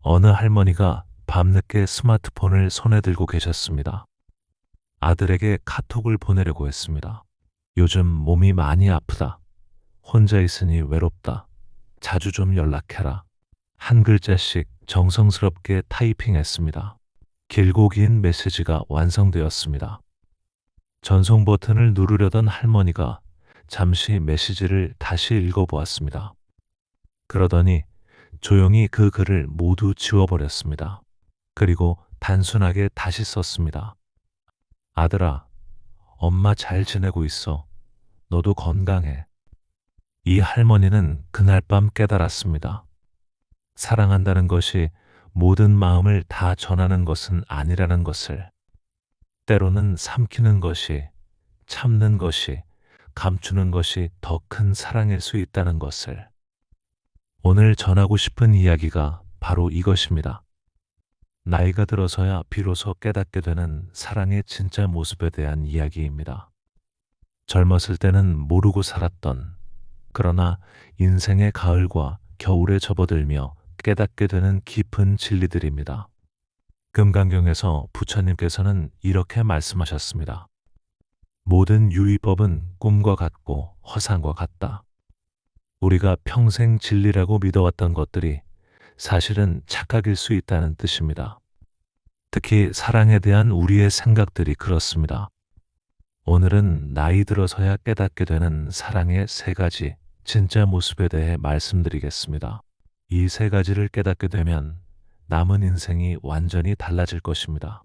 어느 할머니가 밤늦게 스마트폰을 손에 들고 계셨습니다. 아들에게 카톡을 보내려고 했습니다. 요즘 몸이 많이 아프다. 혼자 있으니 외롭다. 자주 좀 연락해라. 한 글자씩 정성스럽게 타이핑했습니다. 길고 긴 메시지가 완성되었습니다. 전송 버튼을 누르려던 할머니가 잠시 메시지를 다시 읽어보았습니다. 그러더니 조용히 그 글을 모두 지워버렸습니다. 그리고 단순하게 다시 썼습니다. 아들아, 엄마 잘 지내고 있어. 너도 건강해. 이 할머니는 그날 밤 깨달았습니다. 사랑한다는 것이 모든 마음을 다 전하는 것은 아니라는 것을. 때로는 삼키는 것이, 참는 것이, 감추는 것이 더 큰 사랑일 수 있다는 것을. 오늘 전하고 싶은 이야기가 바로 이것입니다. 나이가 들어서야 비로소 깨닫게 되는 사랑의 진짜 모습에 대한 이야기입니다. 젊었을 때는 모르고 살았던, 그러나 인생의 가을과 겨울에 접어들며 깨닫게 되는 깊은 진리들입니다. 금강경에서 부처님께서는 이렇게 말씀하셨습니다. 모든 유의법은 꿈과 같고 허상과 같다. 우리가 평생 진리라고 믿어왔던 것들이 사실은 착각일 수 있다는 뜻입니다. 특히 사랑에 대한 우리의 생각들이 그렇습니다. 오늘은 나이 들어서야 깨닫게 되는 사랑의 세 가지 진짜 모습에 대해 말씀드리겠습니다. 이 세 가지를 깨닫게 되면 남은 인생이 완전히 달라질 것입니다.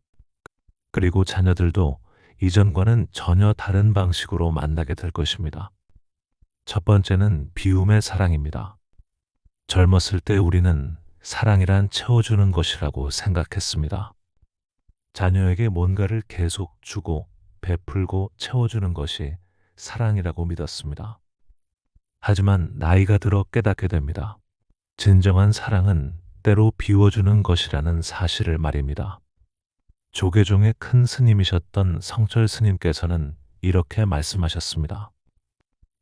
그리고 자녀들도 이전과는 전혀 다른 방식으로 만나게 될 것입니다. 첫 번째는 비움의 사랑입니다. 젊었을 때 우리는 사랑이란 채워주는 것이라고 생각했습니다. 자녀에게 뭔가를 계속 주고 베풀고 채워주는 것이 사랑이라고 믿었습니다. 하지만 나이가 들어 깨닫게 됩니다. 진정한 사랑은 때로 비워주는 것이라는 사실을 말입니다. 조계종의 큰 스님이셨던 성철 스님께서는 이렇게 말씀하셨습니다.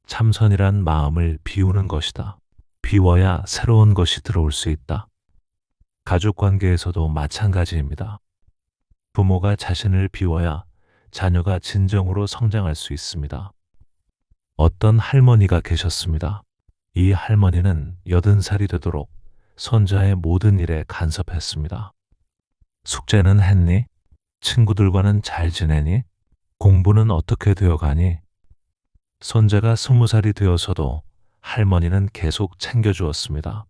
참선이란 마음을 비우는 것이다. 비워야 새로운 것이 들어올 수 있다. 가족 관계에서도 마찬가지입니다. 부모가 자신을 비워야 자녀가 진정으로 성장할 수 있습니다. 어떤 할머니가 계셨습니다. 이 할머니는 80살이 되도록 손자의 모든 일에 간섭했습니다. 숙제는 했니? 친구들과는 잘 지내니? 공부는 어떻게 되어가니? 손자가 20살이 되어서도 할머니는 계속 챙겨주었습니다.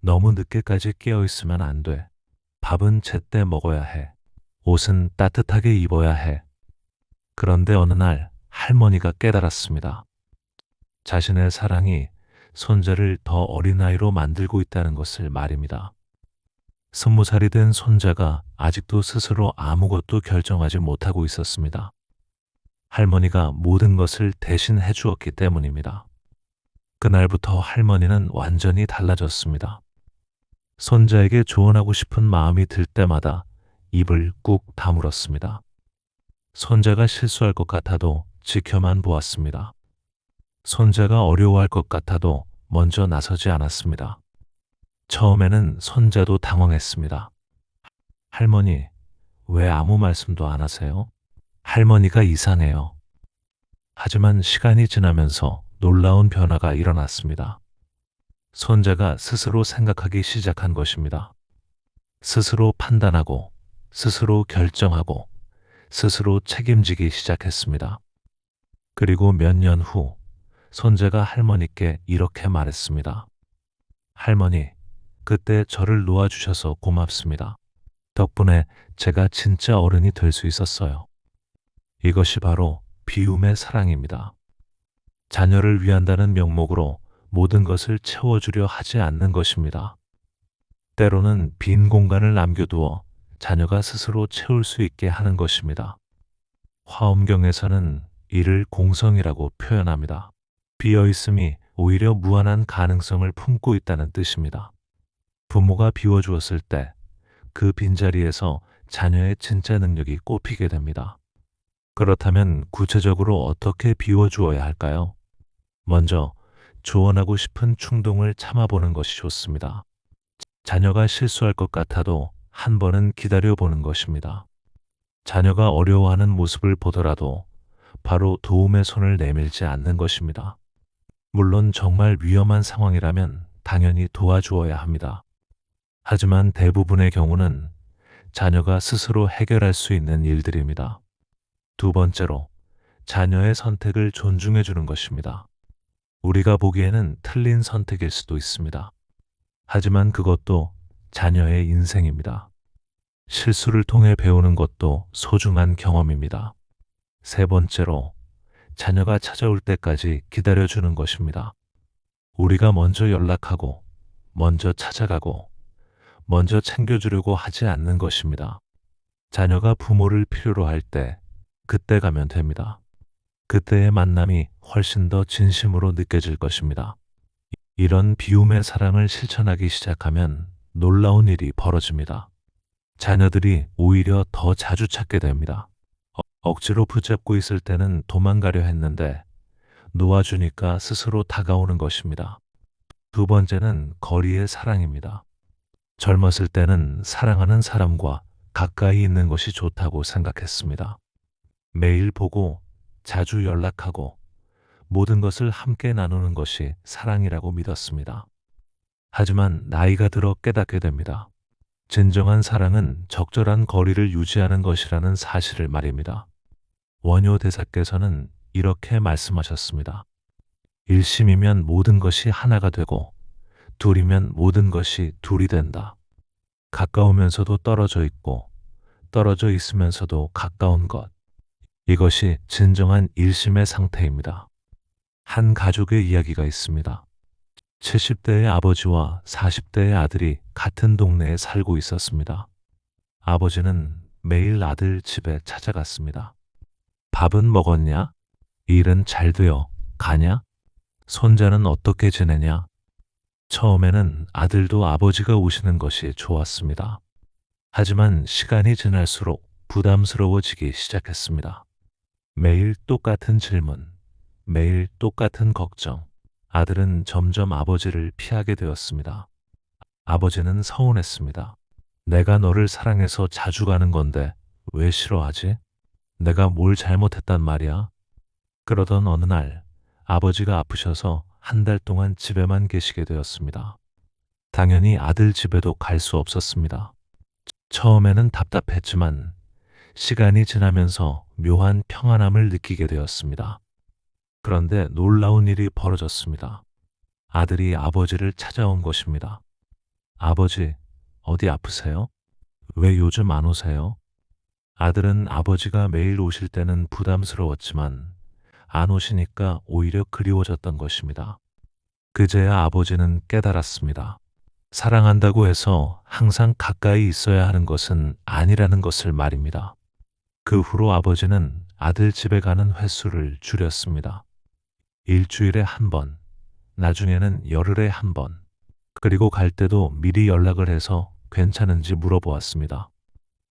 너무 늦게까지 깨어있으면 안 돼. 밥은 제때 먹어야 해. 옷은 따뜻하게 입어야 해. 그런데 어느 날 할머니가 깨달았습니다. 자신의 사랑이 손자를 더 어린 아이로 만들고 있다는 것을 말입니다. 20살이 된 손자가 아직도 스스로 아무것도 결정하지 못하고 있었습니다. 할머니가 모든 것을 대신 해주었기 때문입니다. 그날부터 할머니는 완전히 달라졌습니다. 손자에게 조언하고 싶은 마음이 들 때마다 입을 꾹 다물었습니다. 손자가 실수할 것 같아도 지켜만 보았습니다. 손자가 어려워할 것 같아도 먼저 나서지 않았습니다. 처음에는 손자도 당황했습니다. 할머니, 왜 아무 말씀도 안 하세요? 할머니가 이상해요. 하지만 시간이 지나면서 놀라운 변화가 일어났습니다. 손자가 스스로 생각하기 시작한 것입니다. 스스로 판단하고, 스스로 결정하고, 스스로 책임지기 시작했습니다. 그리고 몇 년 후, 손자가 할머니께 이렇게 말했습니다. 할머니, 그때 저를 놓아주셔서 고맙습니다. 덕분에 제가 진짜 어른이 될 수 있었어요. 이것이 바로 비움의 사랑입니다. 자녀를 위한다는 명목으로 모든 것을 채워주려 하지 않는 것입니다. 때로는 빈 공간을 남겨두어 자녀가 스스로 채울 수 있게 하는 것입니다. 화엄경에서는 이를 공성이라고 표현합니다. 비어있음이 오히려 무한한 가능성을 품고 있다는 뜻입니다. 부모가 비워주었을 때 그 빈자리에서 자녀의 진짜 능력이 꼽히게 됩니다. 그렇다면 구체적으로 어떻게 비워주어야 할까요? 먼저 조언하고 싶은 충동을 참아보는 것이 좋습니다. 자녀가 실수할 것 같아도 한 번은 기다려 보는 것입니다. 자녀가 어려워하는 모습을 보더라도 바로 도움의 손을 내밀지 않는 것입니다. 물론 정말 위험한 상황이라면 당연히 도와주어야 합니다. 하지만 대부분의 경우는 자녀가 스스로 해결할 수 있는 일들입니다. 두 번째로, 자녀의 선택을 존중해 주는 것입니다. 우리가 보기에는 틀린 선택일 수도 있습니다. 하지만 그것도 자녀의 인생입니다. 실수를 통해 배우는 것도 소중한 경험입니다. 세 번째로, 자녀가 찾아올 때까지 기다려주는 것입니다. 우리가 먼저 연락하고, 먼저 찾아가고, 먼저 챙겨주려고 하지 않는 것입니다. 자녀가 부모를 필요로 할 때, 그때 가면 됩니다. 그때의 만남이 훨씬 더 진심으로 느껴질 것입니다. 이런 비움의 사랑을 실천하기 시작하면 놀라운 일이 벌어집니다. 자녀들이 오히려 더 자주 찾게 됩니다. 억지로 붙잡고 있을 때는 도망가려 했는데 놓아주니까 스스로 다가오는 것입니다. 두 번째는 거리의 사랑입니다. 젊었을 때는 사랑하는 사람과 가까이 있는 것이 좋다고 생각했습니다. 매일 보고 자주 연락하고 모든 것을 함께 나누는 것이 사랑이라고 믿었습니다. 하지만 나이가 들어 깨닫게 됩니다. 진정한 사랑은 적절한 거리를 유지하는 것이라는 사실을 말입니다. 원효 대사께서는 이렇게 말씀하셨습니다. 일심이면 모든 것이 하나가 되고 둘이면 모든 것이 둘이 된다. 가까우면서도 떨어져 있고 떨어져 있으면서도 가까운 것. 이것이 진정한 일심의 상태입니다. 한 가족의 이야기가 있습니다. 70대의 아버지와 40대의 아들이 같은 동네에 살고 있었습니다. 아버지는 매일 아들 집에 찾아갔습니다. 밥은 먹었냐? 일은 잘 되어 가냐? 손자는 어떻게 지내냐? 처음에는 아들도 아버지가 오시는 것이 좋았습니다. 하지만 시간이 지날수록 부담스러워지기 시작했습니다. 매일 똑같은 질문, 매일 똑같은 걱정. 아들은 점점 아버지를 피하게 되었습니다. 아버지는 서운했습니다. 내가 너를 사랑해서 자주 가는 건데 왜 싫어하지? 내가 뭘 잘못했단 말이야? 그러던 어느 날 아버지가 아프셔서 한 달 동안 집에만 계시게 되었습니다. 당연히 아들 집에도 갈 수 없었습니다. 처음에는 답답했지만 시간이 지나면서 묘한 평안함을 느끼게 되었습니다. 그런데 놀라운 일이 벌어졌습니다. 아들이 아버지를 찾아온 것입니다. 아버지, 어디 아프세요? 왜 요즘 안 오세요? 아들은 아버지가 매일 오실 때는 부담스러웠지만 안 오시니까 오히려 그리워졌던 것입니다. 그제야 아버지는 깨달았습니다. 사랑한다고 해서 항상 가까이 있어야 하는 것은 아니라는 것을 말입니다. 그 후로 아버지는 아들 집에 가는 횟수를 줄였습니다. 일주일에 한 번, 나중에는 열흘에 한 번, 그리고 갈 때도 미리 연락을 해서 괜찮은지 물어보았습니다.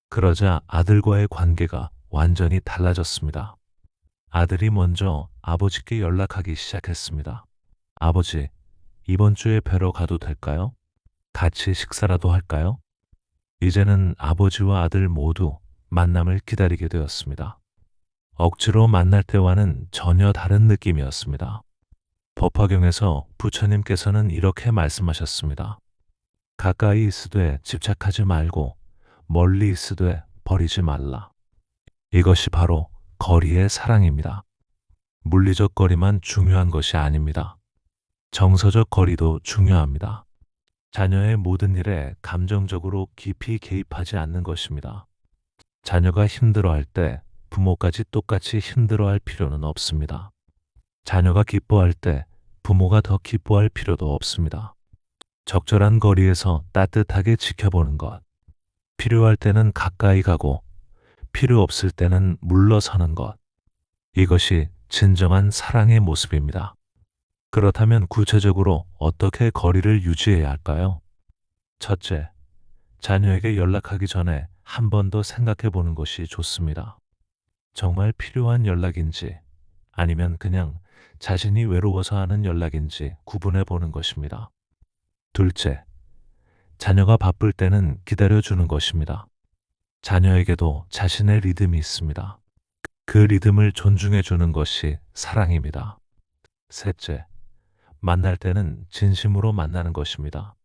그러자 아들과의 관계가 완전히 달라졌습니다. 아들이 먼저 아버지께 연락하기 시작했습니다. 아버지, 이번 주에 뵈러 가도 될까요? 같이 식사라도 할까요? 이제는 아버지와 아들 모두 만남을 기다리게 되었습니다. 억지로 만날 때와는 전혀 다른 느낌이었습니다. 법화경에서 부처님께서는 이렇게 말씀하셨습니다. 가까이 있으되 집착하지 말고 멀리 있으되 버리지 말라. 이것이 바로 거리의 사랑입니다. 물리적 거리만 중요한 것이 아닙니다. 정서적 거리도 중요합니다. 자녀의 모든 일에 감정적으로 깊이 개입하지 않는 것입니다. 자녀가 힘들어할 때 부모까지 똑같이 힘들어할 필요는 없습니다. 자녀가 기뻐할 때 부모가 더 기뻐할 필요도 없습니다. 적절한 거리에서 따뜻하게 지켜보는 것. 필요할 때는 가까이 가고 필요 없을 때는 물러서는 것. 이것이 진정한 사랑의 모습입니다. 그렇다면 구체적으로 어떻게 거리를 유지해야 할까요? 첫째, 자녀에게 연락하기 전에 한 번 더 생각해 보는 것이 좋습니다. 정말 필요한 연락인지 아니면 그냥 자신이 외로워서 하는 연락인지 구분해 보는 것입니다. 둘째, 자녀가 바쁠 때는 기다려주는 것입니다. 자녀에게도 자신의 리듬이 있습니다. 그 리듬을 존중해 주는 것이 사랑입니다. 셋째, 만날 때는 진심으로 만나는 것입니다.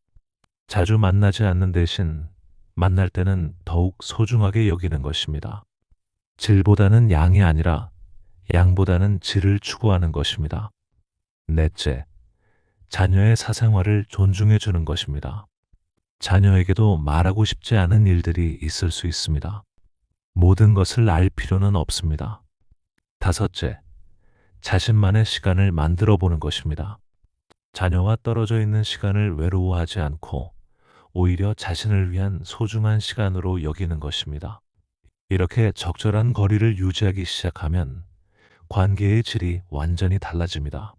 자주 만나지 않는 대신 만날 때는 더욱 소중하게 여기는 것입니다. 질보다는 양이 아니라 양보다는 질을 추구하는 것입니다. 넷째, 자녀의 사생활을 존중해 주는 것입니다. 자녀에게도 말하고 싶지 않은 일들이 있을 수 있습니다. 모든 것을 알 필요는 없습니다. 다섯째, 자신만의 시간을 만들어 보는 것입니다. 자녀와 떨어져 있는 시간을 외로워하지 않고 오히려 자신을 위한 소중한 시간으로 여기는 것입니다. 이렇게 적절한 거리를 유지하기 시작하면 관계의 질이 완전히 달라집니다.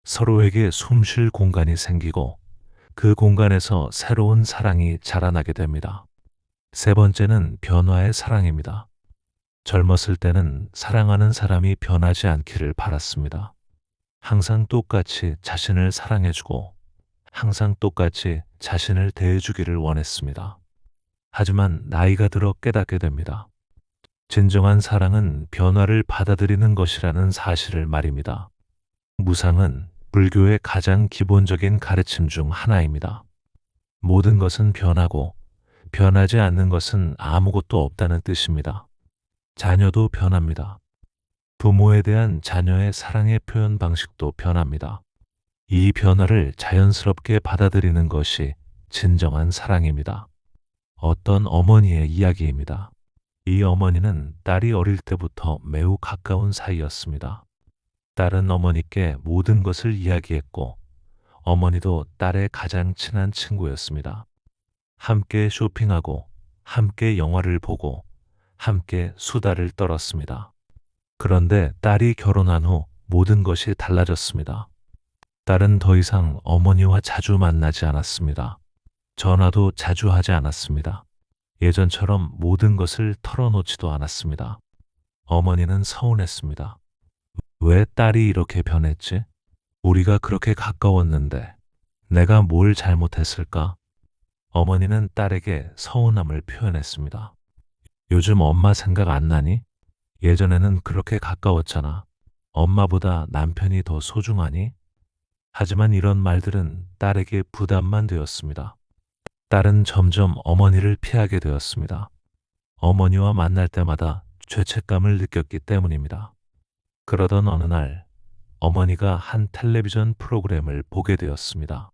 서로에게 숨 쉴 공간이 생기고 그 공간에서 새로운 사랑이 자라나게 됩니다. 세 번째는 변화의 사랑입니다. 젊었을 때는 사랑하는 사람이 변하지 않기를 바랐습니다. 항상 똑같이 자신을 사랑해주고 항상 똑같이 자신을 대해주기를 원했습니다. 하지만 나이가 들어 깨닫게 됩니다. 진정한 사랑은 변화를 받아들이는 것이라는 사실을 말입니다. 무상은 불교의 가장 기본적인 가르침 중 하나입니다. 모든 것은 변하고 변하지 않는 것은 아무것도 없다는 뜻입니다. 자녀도 변합니다. 부모에 대한 자녀의 사랑의 표현 방식도 변합니다. 이 변화를 자연스럽게 받아들이는 것이 진정한 사랑입니다. 어떤 어머니의 이야기입니다. 이 어머니는 딸이 어릴 때부터 매우 가까운 사이였습니다. 딸은 어머니께 모든 것을 이야기했고 어머니도 딸의 가장 친한 친구였습니다. 함께 쇼핑하고 함께 영화를 보고 함께 수다를 떨었습니다. 그런데 딸이 결혼한 후 모든 것이 달라졌습니다. 딸은 더 이상 어머니와 자주 만나지 않았습니다. 전화도 자주 하지 않았습니다. 예전처럼 모든 것을 털어놓지도 않았습니다. 어머니는 서운했습니다. 왜 딸이 이렇게 변했지? 우리가 그렇게 가까웠는데 내가 뭘 잘못했을까? 어머니는 딸에게 서운함을 표현했습니다. 요즘 엄마 생각 안 나니? 예전에는 그렇게 가까웠잖아. 엄마보다 남편이 더 소중하니? 하지만 이런 말들은 딸에게 부담만 되었습니다. 딸은 점점 어머니를 피하게 되었습니다. 어머니와 만날 때마다 죄책감을 느꼈기 때문입니다. 그러던 어느 날 어머니가 한 텔레비전 프로그램을 보게 되었습니다.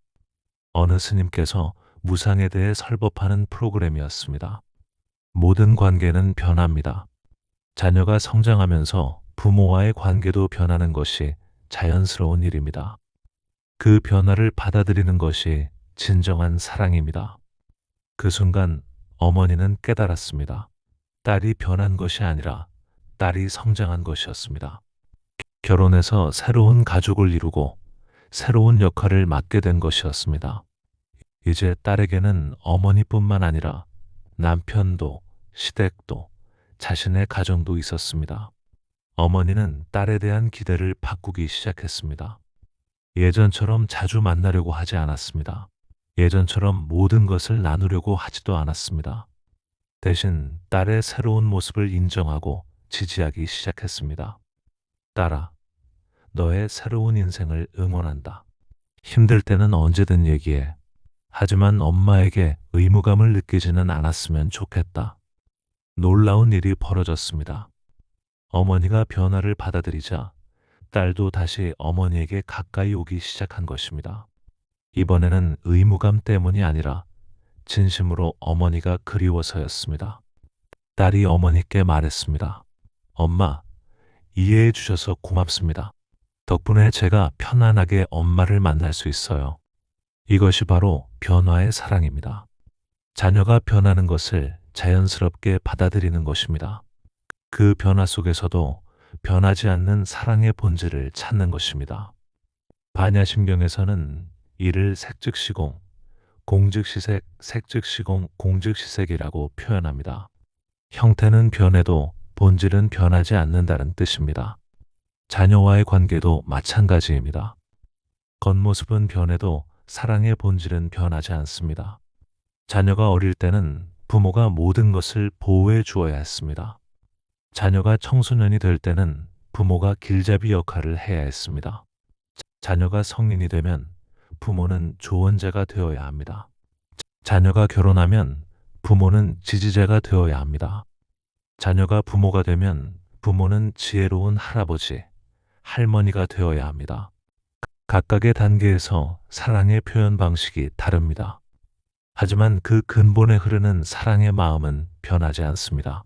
어느 스님께서 무상에 대해 설법하는 프로그램이었습니다. 모든 관계는 변합니다. 자녀가 성장하면서 부모와의 관계도 변하는 것이 자연스러운 일입니다. 그 변화를 받아들이는 것이 진정한 사랑입니다. 그 순간 어머니는 깨달았습니다. 딸이 변한 것이 아니라 딸이 성장한 것이었습니다. 결혼해서 새로운 가족을 이루고 새로운 역할을 맡게 된 것이었습니다. 이제 딸에게는 어머니뿐만 아니라 남편도 시댁도 자신의 가정도 있었습니다. 어머니는 딸에 대한 기대를 바꾸기 시작했습니다. 예전처럼 자주 만나려고 하지 않았습니다. 예전처럼 모든 것을 나누려고 하지도 않았습니다. 대신 딸의 새로운 모습을 인정하고 지지하기 시작했습니다. 딸아, 너의 새로운 인생을 응원한다. 힘들 때는 언제든 얘기해. 하지만 엄마에게 의무감을 느끼지는 않았으면 좋겠다. 놀라운 일이 벌어졌습니다. 어머니가 변화를 받아들이자 딸도 다시 어머니에게 가까이 오기 시작한 것입니다. 이번에는 의무감 때문이 아니라 진심으로 어머니가 그리워서였습니다. 딸이 어머니께 말했습니다. 엄마, 이해해 주셔서 고맙습니다. 덕분에 제가 편안하게 엄마를 만날 수 있어요. 이것이 바로 변화의 사랑입니다. 자녀가 변하는 것을 자연스럽게 받아들이는 것입니다. 그 변화 속에서도 변하지 않는 사랑의 본질을 찾는 것입니다. 반야심경에서는 이를 색즉시공, 공즉시색, 색즉시공, 공즉시색이라고 표현합니다. 형태는 변해도 본질은 변하지 않는다는 뜻입니다. 자녀와의 관계도 마찬가지입니다. 겉모습은 변해도 사랑의 본질은 변하지 않습니다. 자녀가 어릴 때는 부모가 모든 것을 보호해 주어야 했습니다. 자녀가 청소년이 될 때는 부모가 길잡이 역할을 해야 했습니다. 자녀가 성인이 되면 부모는 조언자가 되어야 합니다. 자녀가 결혼하면 부모는 지지자가 되어야 합니다. 자녀가 부모가 되면 부모는 지혜로운 할아버지, 할머니가 되어야 합니다. 각각의 단계에서 사랑의 표현 방식이 다릅니다. 하지만 그 근본에 흐르는 사랑의 마음은 변하지 않습니다.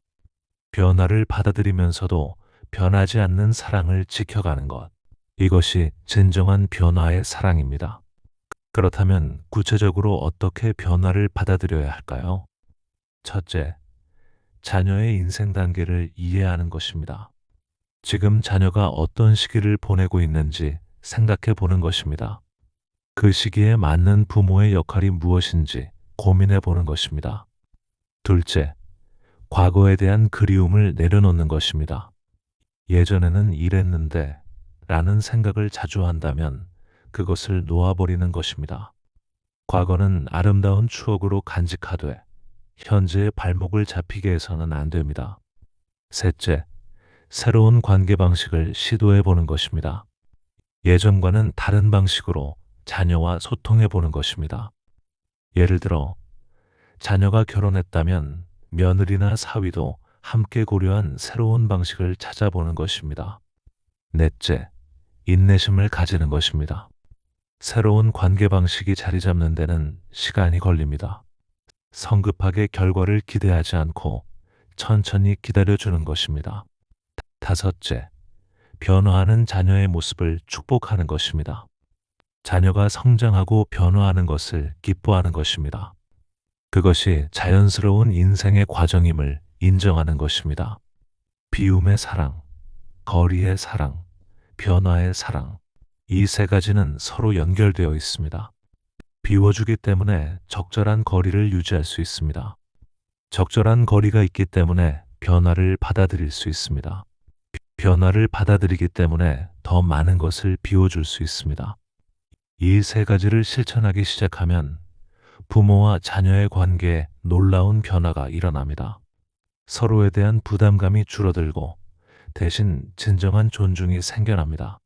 변화를 받아들이면서도 변하지 않는 사랑을 지켜가는 것. 이것이 진정한 변화의 사랑입니다. 그렇다면 구체적으로 어떻게 변화를 받아들여야 할까요? 첫째, 자녀의 인생 단계를 이해하는 것입니다. 지금 자녀가 어떤 시기를 보내고 있는지 생각해 보는 것입니다. 그 시기에 맞는 부모의 역할이 무엇인지 고민해 보는 것입니다. 둘째, 과거에 대한 그리움을 내려놓는 것입니다. 예전에는 이랬는데 라는 생각을 자주 한다면 그것을 놓아버리는 것입니다. 과거는 아름다운 추억으로 간직하되 현재의 발목을 잡히게 해서는 안 됩니다. 셋째, 새로운 관계 방식을 시도해 보는 것입니다. 예전과는 다른 방식으로 자녀와 소통해 보는 것입니다. 예를 들어, 자녀가 결혼했다면 며느리나 사위도 함께 고려한 새로운 방식을 찾아보는 것입니다. 넷째, 인내심을 가지는 것입니다. 새로운 관계 방식이 자리 잡는 데는 시간이 걸립니다. 성급하게 결과를 기대하지 않고 천천히 기다려주는 것입니다. 다섯째, 변화하는 자녀의 모습을 축복하는 것입니다. 자녀가 성장하고 변화하는 것을 기뻐하는 것입니다. 그것이 자연스러운 인생의 과정임을 인정하는 것입니다. 비움의 사랑, 거리의 사랑, 변화의 사랑. 이 세 가지는 서로 연결되어 있습니다. 비워주기 때문에 적절한 거리를 유지할 수 있습니다. 적절한 거리가 있기 때문에 변화를 받아들일 수 있습니다. 변화를 받아들이기 때문에 더 많은 것을 비워줄 수 있습니다. 이 세 가지를 실천하기 시작하면 부모와 자녀의 관계에 놀라운 변화가 일어납니다. 서로에 대한 부담감이 줄어들고 대신 진정한 존중이 생겨납니다.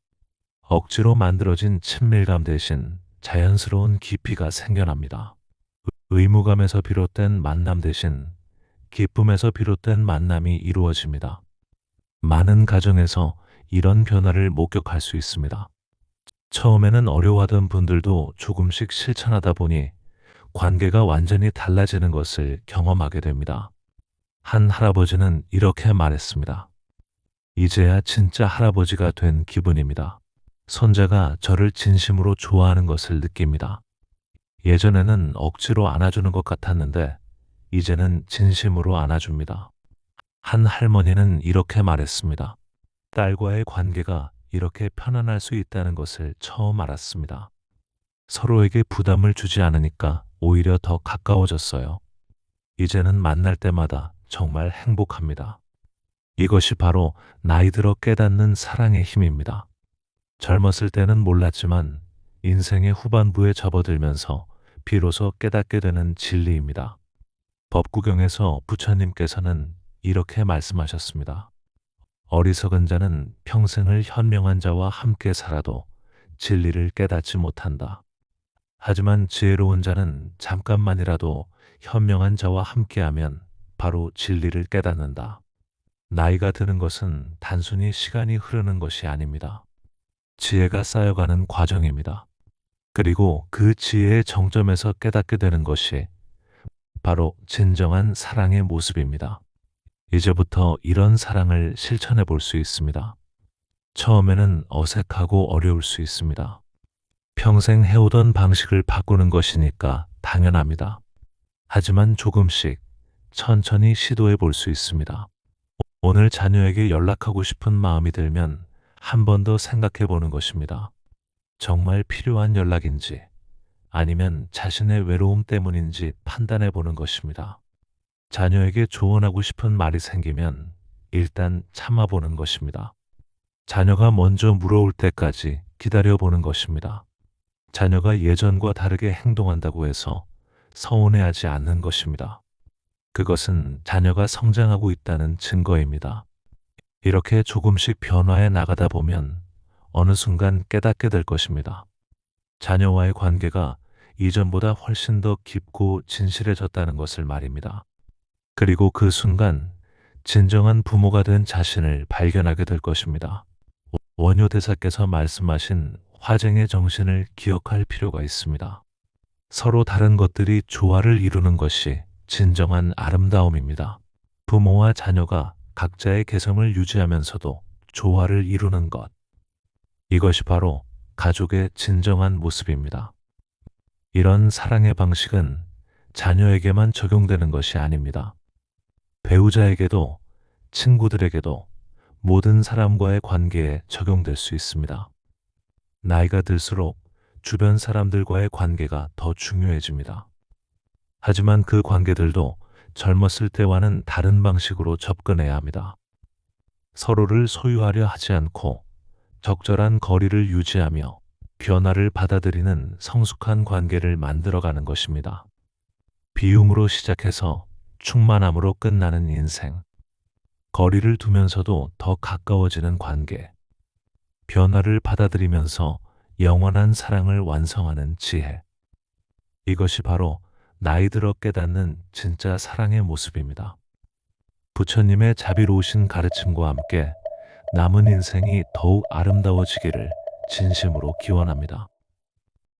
억지로 만들어진 친밀감 대신 자연스러운 깊이가 생겨납니다. 의무감에서 비롯된 만남 대신 기쁨에서 비롯된 만남이 이루어집니다. 많은 가정에서 이런 변화를 목격할 수 있습니다. 처음에는 어려워하던 분들도 조금씩 실천하다 보니 관계가 완전히 달라지는 것을 경험하게 됩니다. 한 할아버지는 이렇게 말했습니다. 이제야 진짜 할아버지가 된 기분입니다. 손자가 저를 진심으로 좋아하는 것을 느낍니다. 예전에는 억지로 안아주는 것 같았는데 이제는 진심으로 안아줍니다. 한 할머니는 이렇게 말했습니다. 딸과의 관계가 이렇게 편안할 수 있다는 것을 처음 알았습니다. 서로에게 부담을 주지 않으니까 오히려 더 가까워졌어요. 이제는 만날 때마다 정말 행복합니다. 이것이 바로 나이 들어 깨닫는 사랑의 힘입니다. 젊었을 때는 몰랐지만 인생의 후반부에 접어들면서 비로소 깨닫게 되는 진리입니다. 법구경에서 부처님께서는 이렇게 말씀하셨습니다. 어리석은 자는 평생을 현명한 자와 함께 살아도 진리를 깨닫지 못한다. 하지만 지혜로운 자는 잠깐만이라도 현명한 자와 함께하면 바로 진리를 깨닫는다. 나이가 드는 것은 단순히 시간이 흐르는 것이 아닙니다. 지혜가 쌓여가는 과정입니다. 그리고 그 지혜의 정점에서 깨닫게 되는 것이 바로 진정한 사랑의 모습입니다. 이제부터 이런 사랑을 실천해 볼 수 있습니다. 처음에는 어색하고 어려울 수 있습니다. 평생 해오던 방식을 바꾸는 것이니까 당연합니다. 하지만 조금씩 천천히 시도해 볼 수 있습니다. 오늘 자녀에게 연락하고 싶은 마음이 들면 한 번 더 생각해 보는 것입니다. 정말 필요한 연락인지 아니면 자신의 외로움 때문인지 판단해 보는 것입니다. 자녀에게 조언하고 싶은 말이 생기면 일단 참아보는 것입니다. 자녀가 먼저 물어올 때까지 기다려보는 것입니다. 자녀가 예전과 다르게 행동한다고 해서 서운해하지 않는 것입니다. 그것은 자녀가 성장하고 있다는 증거입니다. 이렇게 조금씩 변화해 나가다 보면 어느 순간 깨닫게 될 것입니다. 자녀와의 관계가 이전보다 훨씬 더 깊고 진실해졌다는 것을 말입니다. 그리고 그 순간 진정한 부모가 된 자신을 발견하게 될 것입니다. 원효 대사께서 말씀하신 화쟁의 정신을 기억할 필요가 있습니다. 서로 다른 것들이 조화를 이루는 것이 진정한 아름다움입니다. 부모와 자녀가 각자의 개성을 유지하면서도 조화를 이루는 것. 이것이 바로 가족의 진정한 모습입니다. 이런 사랑의 방식은 자녀에게만 적용되는 것이 아닙니다. 배우자에게도, 친구들에게도, 모든 사람과의 관계에 적용될 수 있습니다. 나이가 들수록 주변 사람들과의 관계가 더 중요해집니다. 하지만 그 관계들도 젊었을 때와는 다른 방식으로 접근해야 합니다. 서로를 소유하려 하지 않고 적절한 거리를 유지하며 변화를 받아들이는 성숙한 관계를 만들어가는 것입니다. 비움으로 시작해서 충만함으로 끝나는 인생. 거리를 두면서도 더 가까워지는 관계. 변화를 받아들이면서 영원한 사랑을 완성하는 지혜. 이것이 바로 나이 들어 깨닫는 진짜 사랑의 모습입니다. 부처님의 자비로우신 가르침과 함께 남은 인생이 더욱 아름다워지기를 진심으로 기원합니다.